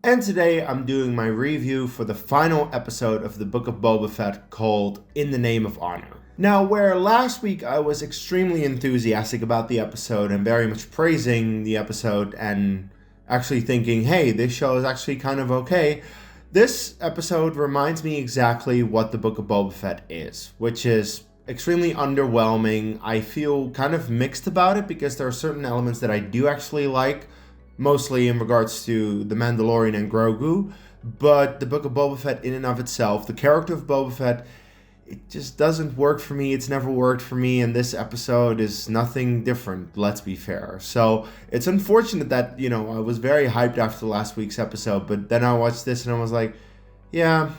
and today I'm doing my review for the final episode of the Book of Boba Fett called In the Name of Honor. Now, where last week I was extremely enthusiastic about the episode and very much praising the episode and actually thinking, hey, this show is actually kind of okay, this episode reminds me exactly what the Book of Boba Fett is, which is extremely underwhelming. I feel kind of mixed about it because there are certain elements that I do actually like, mostly in regards to The Mandalorian and Grogu, but the Book of Boba Fett in and of itself, the character of Boba Fett, it just doesn't work for me. It's never worked for me, and this episode is nothing different, let's be fair. So it's unfortunate that, I was very hyped after last week's episode, but then I watched this and I was like, yeah,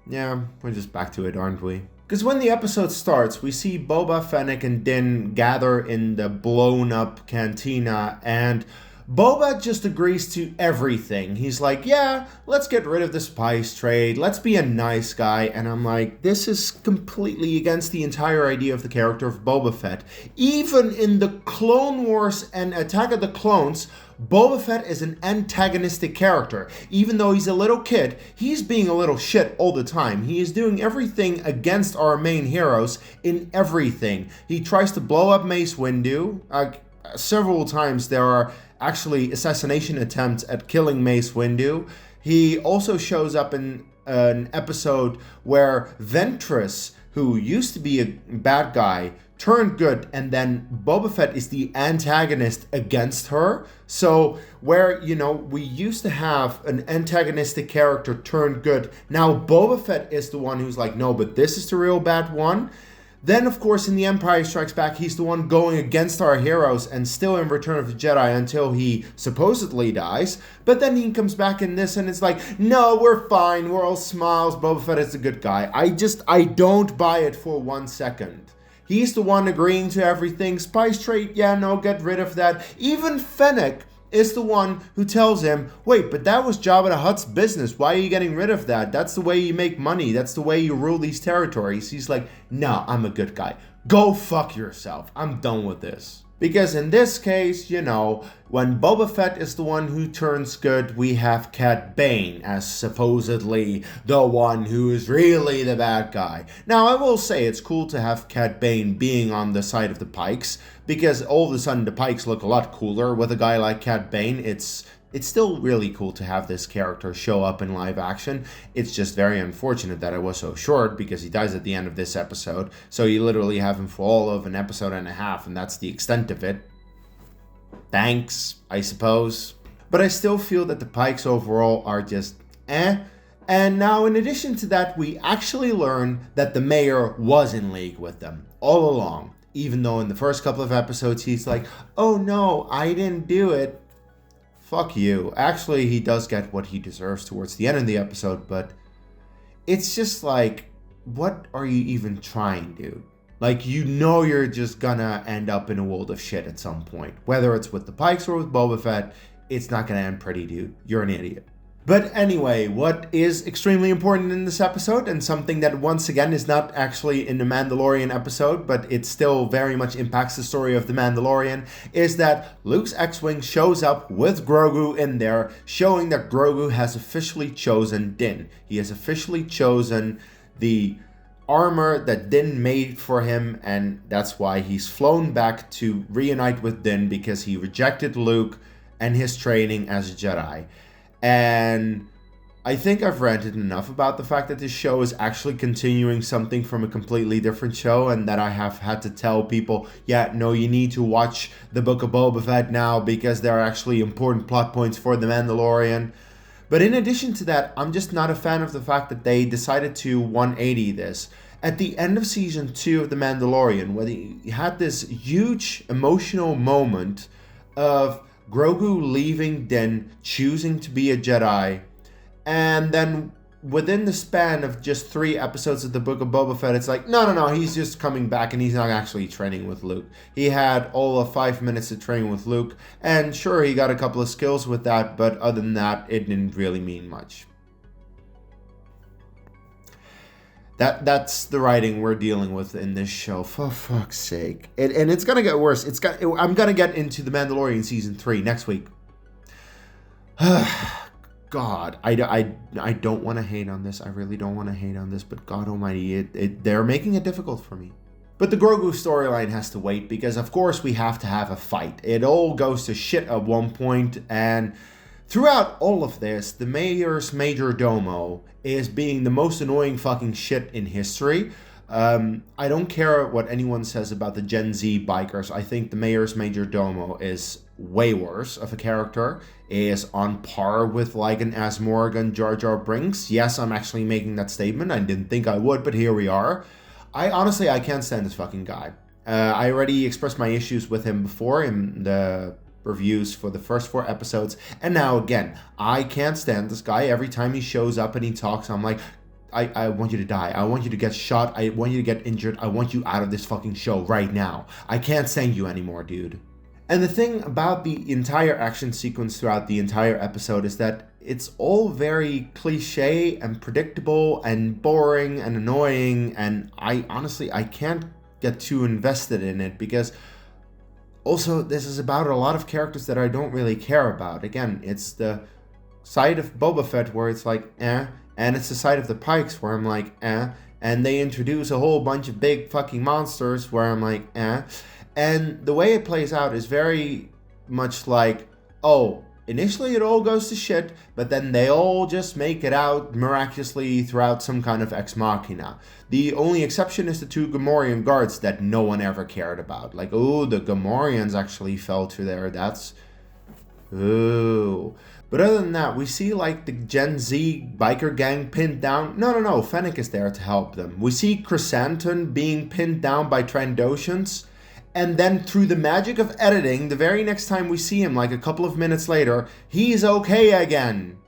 we're just back to it, aren't we? Because when the episode starts, we see Boba, Fennec, and Din gather in the blown-up cantina, and Boba just agrees to everything. He's like, yeah, let's get rid of the spice trade. Let's be a nice guy. And I'm like, this is completely against the entire idea of the character of Boba Fett. Even in the Clone Wars and Attack of the Clones, Boba Fett is an antagonistic character. Even though he's a little kid, he's being a little shit all the time. He is doing everything against our main heroes in everything. He tries to blow up Mace Windu. Several times there are actually assassination attempts at killing Mace Windu. He also shows up in an episode where Ventress, who used to be a bad guy, turned good, and then Boba Fett is the antagonist against her. So where, we used to have an antagonistic character turn good, now Boba Fett is the one who's like, no, but this is the real bad one. Then, of course, in The Empire Strikes Back, he's the one going against our heroes and still in Return of the Jedi until he supposedly dies. But then he comes back in this and it's like, no, we're fine, we're all smiles, Boba Fett is a good guy. I don't buy it for 1 second. He's the one agreeing to everything. Spice trade, yeah, no, get rid of that. Even Fennec is the one who tells him, wait, but that was Jabba the Hutt's business. Why are you getting rid of that? That's the way you make money. That's the way you rule these territories. He's like, no, I'm a good guy. Go fuck yourself. I'm done with this. Because in this case, when Boba Fett is the one who turns good, we have Cad Bane as supposedly the one who is really the bad guy. Now, I will say it's cool to have Cad Bane being on the side of the Pykes, because all of a sudden the Pykes look a lot cooler with a guy like Cad Bane. It's still really cool to have this character show up in live action. It's just very unfortunate that it was so short because he dies at the end of this episode. So you literally have him for all of an episode and a half, and that's the extent of it. Thanks, I suppose. But I still feel that the Pykes overall are just eh. And now in addition to that, we actually learn that the mayor was in league with them all along. Even though in the first couple of episodes he's like, oh no, I didn't do it. Fuck you. Actually, he does get what he deserves towards the end of the episode, but it's just like, what are you even trying, dude? Like, you're just gonna end up in a world of shit at some point. Whether it's with the Pykes or with Boba Fett, it's not gonna end pretty, dude. You're an idiot. But anyway, what is extremely important in this episode, and something that once again is not actually in the Mandalorian episode, but it still very much impacts the story of the Mandalorian, is that Luke's X-Wing shows up with Grogu in there, showing that Grogu has officially chosen Din. He has officially chosen the armor that Din made for him, and that's why he's flown back to reunite with Din, because he rejected Luke and his training as a Jedi. And I think I've ranted enough about the fact that this show is actually continuing something from a completely different show, and that I have had to tell people, yeah, no, you need to watch the Book of Boba Fett now because there are actually important plot points for The Mandalorian. But in addition to that, I'm just not a fan of the fact that they decided to 180 this. At the end of season 2 of The Mandalorian, where they had this huge emotional moment of Grogu leaving Din, choosing to be a Jedi, and then within the span of just 3 episodes of the Book of Boba Fett, it's like, no, he's just coming back and he's not actually training with Luke. He had all of 5 minutes of training with Luke, and sure, he got a couple of skills with that, but other than that, it didn't really mean much. That's the writing we're dealing with in this show, for fuck's sake. And it's gonna get worse. I'm gonna get into The Mandalorian Season 3 next week. God, I don't want to hate on this. I really don't want to hate on this, but God almighty, they're making it difficult for me. But the Grogu storyline has to wait because, of course, we have to have a fight. It all goes to shit at one point, and throughout all of this, the mayor's major domo is being the most annoying fucking shit in history. I don't care what anyone says about the Gen Z bikers. I think the mayor's major domo is way worse of a character, is on par with like an As Morgan Jar Jar Binks. Yes, I'm actually making that statement. I didn't think I would, but here we are. I can't stand this fucking guy. I already expressed my issues with him before in the reviews for the first 4 episodes, and now again, I can't stand this guy. Every time he shows up and he talks, I'm like, I want you to die. I want you to get shot. I want you to get injured. I want you out of this fucking show right now. I can't stand you anymore, dude. And the thing about the entire action sequence throughout the entire episode is that it's all very cliche and predictable and boring and annoying, and I can't get too invested in it because also this is about a lot of characters that I don't really care about. Again, it's the side of Boba Fett where it's like, and it's the side of the Pykes where I'm like, and they introduce a whole bunch of big fucking monsters where I'm like, and the way it plays out is very much like, oh, initially it all goes to shit, but then they all just make it out miraculously throughout some kind of ex machina. The only exception is the 2 Gamorrean guards that no one ever cared about. Like, oh, the Gamorreans actually fell to there. That's... ooh. But other than that, we see like the Gen Z biker gang pinned down. No, Fennec is there to help them. We see Krrsantan being pinned down by Trandoshans. And then through the magic of editing, the very next time we see him, like a couple of minutes later, he's okay again.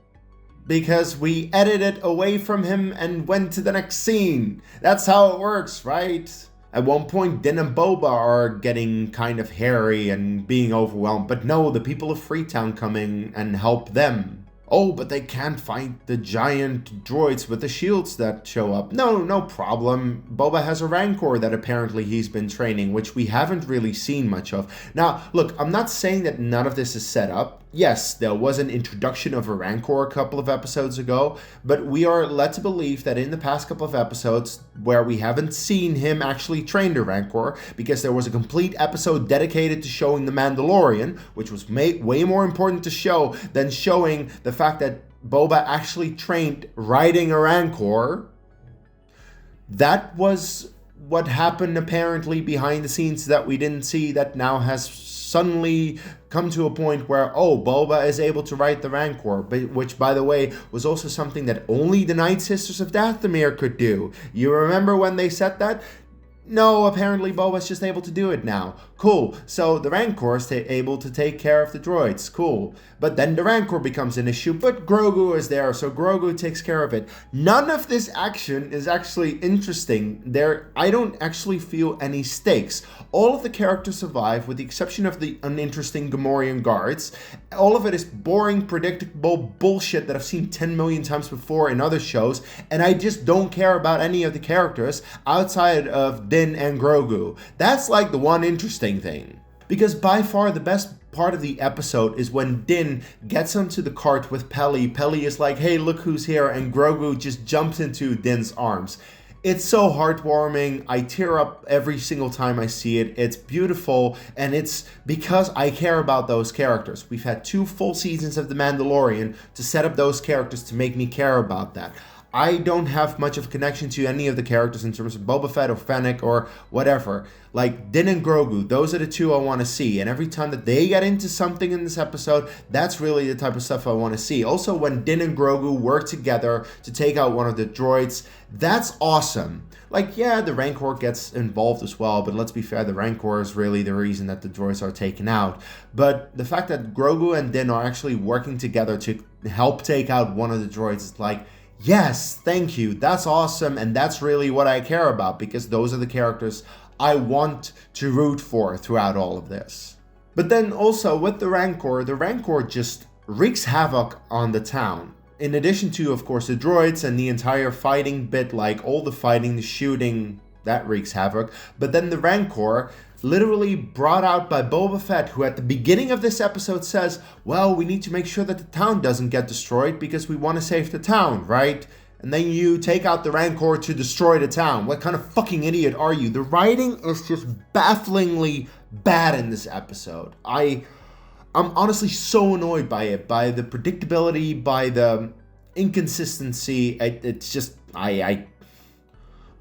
Because we edited away from him and went to the next scene. That's how it works, right? At one point, Din and Boba are getting kind of hairy and being overwhelmed. But no, the people of Freetown come in and help them. Oh, but they can't fight the giant droids with the shields that show up. No problem. Boba has a rancor that apparently he's been training, which we haven't really seen much of. Now, look, I'm not saying that none of this is set up. Yes, there was an introduction of a rancor a couple of episodes ago, but we are led to believe that in the past couple of episodes where we haven't seen him actually train the rancor, because there was a complete episode dedicated to showing the Mandalorian, which was way more important to show than showing the fact that Boba actually trained riding a rancor. That was what happened apparently behind the scenes that we didn't see, that now has suddenly come to a point where, oh, Boba is able to ride the rancor, which, by the way, was also something that only the Night Sisters of Dathomir could do. You remember when they said that? No, apparently Boba's just able to do it now. Cool. So the Rancor is able to take care of the droids. Cool. But then the Rancor becomes an issue, but Grogu is there, so Grogu takes care of it. None of this action is actually interesting. I don't actually feel any stakes. All of the characters survive, with the exception of the uninteresting Gamorrean guards. All of it is boring, predictable bullshit that I've seen 10 million times before in other shows, and I just don't care about any of the characters outside of Din and Grogu. That's like the one interesting thing. Because by far the best part of the episode is when Din gets onto the cart with Peli. Peli is like, hey, look who's here, and Grogu just jumps into Din's arms. It's so heartwarming. I tear up every single time I see it. It's beautiful, and it's because I care about those characters. We've had 2 full seasons of The Mandalorian to set up those characters to make me care about that. I don't have much of a connection to any of the characters in terms of Boba Fett or Fennec or whatever. Like Din and Grogu, those are the 2 I want to see. And every time that they get into something in this episode, that's really the type of stuff I want to see. Also, when Din and Grogu work together to take out one of the droids, that's awesome. Like, yeah, the Rancor gets involved as well, but let's be fair, the Rancor is really the reason that the droids are taken out. But the fact that Grogu and Din are actually working together to help take out one of the droids is like, yes, thank you, that's awesome, and that's really what I care about, because those are the characters I want to root for throughout all of this. But then also with the Rancor just wreaks havoc on the town. In addition to, of course, the droids and the entire fighting bit, like all the fighting, the shooting, that wreaks havoc. But then the Rancor literally brought out by Boba Fett, who at the beginning of this episode says, well, we need to make sure that the town doesn't get destroyed because we want to save the town, right? And then you take out the rancor to destroy the town. What kind of fucking idiot are you? The writing is just bafflingly bad in this episode. I'm honestly so annoyed by it, by the predictability, by the inconsistency. It's just, I'm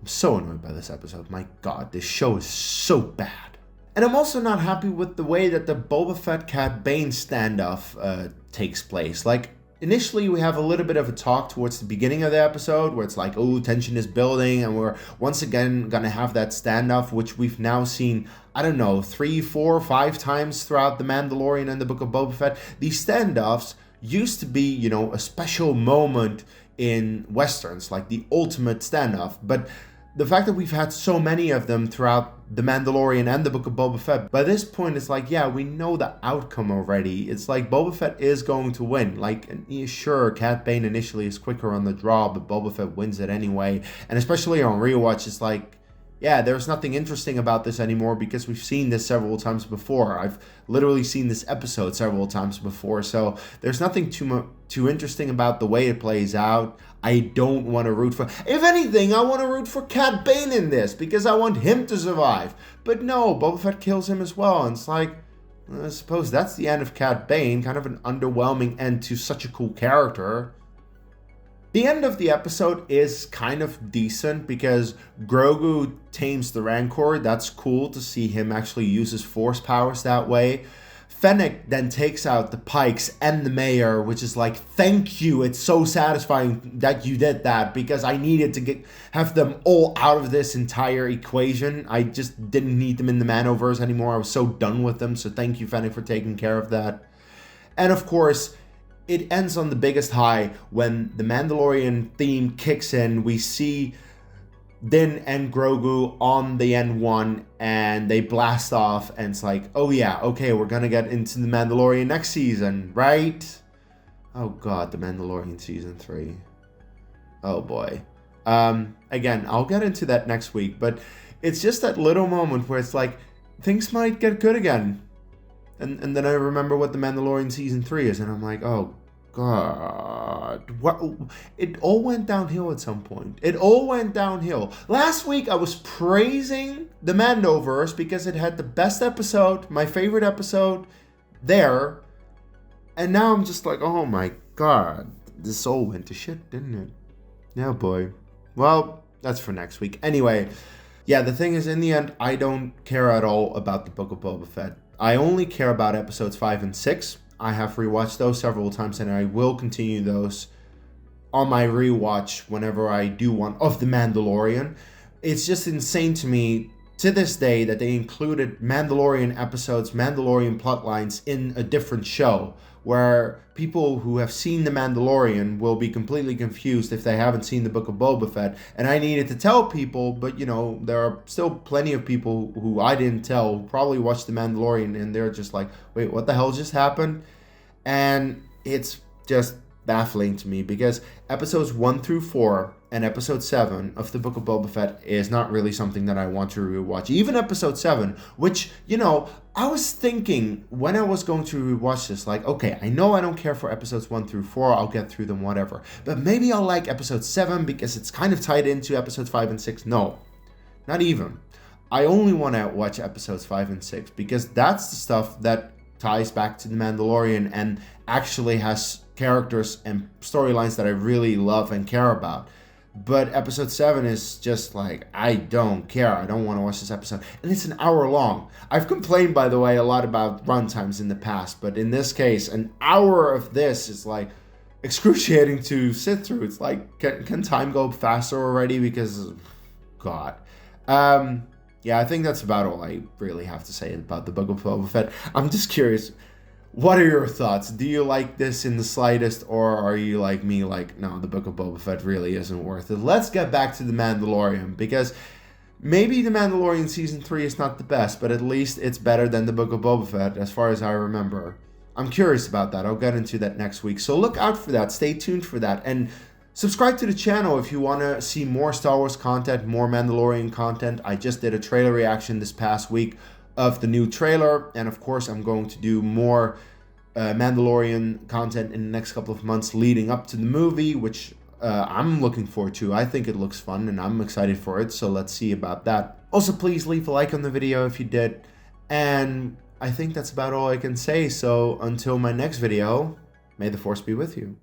so annoyed by this episode. My God, this show is so bad. And I'm also not happy with the way that the Boba Fett Cad Bane standoff takes place. Like, initially, we have a little bit of a talk towards the beginning of the episode where it's like, oh, tension is building, and we're once again going to have that standoff, which we've now seen, I don't know, 3, 4, 5 times throughout The Mandalorian and the Book of Boba Fett. These standoffs used to be, you know, a special moment in Westerns, like the ultimate standoff. But the fact that we've had so many of them throughout The Mandalorian and the Book of Boba Fett, by this point it's like, yeah, we know the outcome already. It's like Boba Fett is going to win. Like, sure, Cad Bane initially is quicker on the draw, but Boba Fett wins it anyway. And especially on rewatch, it's like, yeah, there's nothing interesting about this anymore because we've seen this several times before. I've literally seen this episode several times before, so there's nothing too interesting about the way it plays out. I don't want to root for... If anything, I want to root for Cad Bane in this because I want him to survive. But no, Boba Fett kills him as well, and it's like, I suppose that's the end of Cad Bane. Kind of an underwhelming end to such a cool character. The end of the episode is kind of decent because Grogu tames the Rancor. That's cool to see him actually use his force powers that way. Fennec then takes out the Pykes and the mayor, which is like, thank you. It's so satisfying that you did that because I needed to have them all out of this entire equation. I just didn't need them in the Manoverse anymore. I was so done with them. So thank you, Fennec, for taking care of that. And of course, it ends on the biggest high when the Mandalorian theme kicks in. We see Din and Grogu on the N1 and they blast off, and it's like, oh yeah, okay, we're gonna get into the Mandalorian next season, right? Oh God, the Mandalorian season 3. Oh boy. Again, I'll get into that next week, but it's just that little moment where it's like, things might get good again. And then I remember what the Mandalorian season 3 is, and I'm like, oh God, what? It all went downhill at some point. It all went downhill. Last week I was praising the Mandoverse because it had the best episode, my favorite episode there, and now I'm just like, oh my God, this all went to shit, didn't it? Yeah, boy. Well, that's for next week. Anyway, yeah, the thing is, in the end, I don't care at all about the Book of Boba Fett. I only care about episodes 5 and 6. I have rewatched those several times, and I will continue those on my rewatch whenever I do one of The Mandalorian. It's just insane to me to this day that they included Mandalorian episodes, Mandalorian plotlines in a different show, where people who have seen The Mandalorian will be completely confused if they haven't seen the Book of Boba Fett. And I needed to tell people, but you know, there are still plenty of people who I didn't tell who probably watched The Mandalorian and they're just like, wait, what the hell just happened? And it's just baffling to me because episodes 1 through 4 and episode 7 of the Book of Boba Fett is not really something that I want to rewatch. Even episode 7, which, you know, I was thinking when I was going to rewatch this, like, okay, I know I don't care for episodes 1 through 4, I'll get through them, whatever. But maybe I'll like episode 7 because it's kind of tied into episodes 5 and 6. No, not even. I only want to watch episodes 5 and 6 because that's the stuff that ties back to The Mandalorian and actually has characters and storylines that I really love and care about. But episode 7 is just like, I don't care. I don't want to watch this episode. And it's an hour long. I've complained, by the way, a lot about runtimes in the past. But in this case, an hour of this is like excruciating to sit through. It's like, can time go faster already? Because, God. Yeah, I think that's about all I really have to say about the Book of Boba Fett. I'm just curious, what are your thoughts? Do you like this in the slightest, or are you like me, like, no, the Book of Boba Fett really isn't worth it? Let's get back to The Mandalorian, because maybe The Mandalorian Season 3 is not the best, but at least it's better than the Book of Boba Fett, as far as I remember. I'm curious about that. I'll get into that next week. So look out for that. Stay tuned for that. And subscribe to the channel if you want to see more Star Wars content, more Mandalorian content. I just did a trailer reaction this past week of the new trailer. And of course, I'm going to do more Mandalorian content in the next couple of months leading up to the movie, which I'm looking forward to. I think it looks fun and I'm excited for it, so let's see about that. Also, please leave a like on the video if you did. And I think that's about all I can say, so until my next video, may the Force be with you.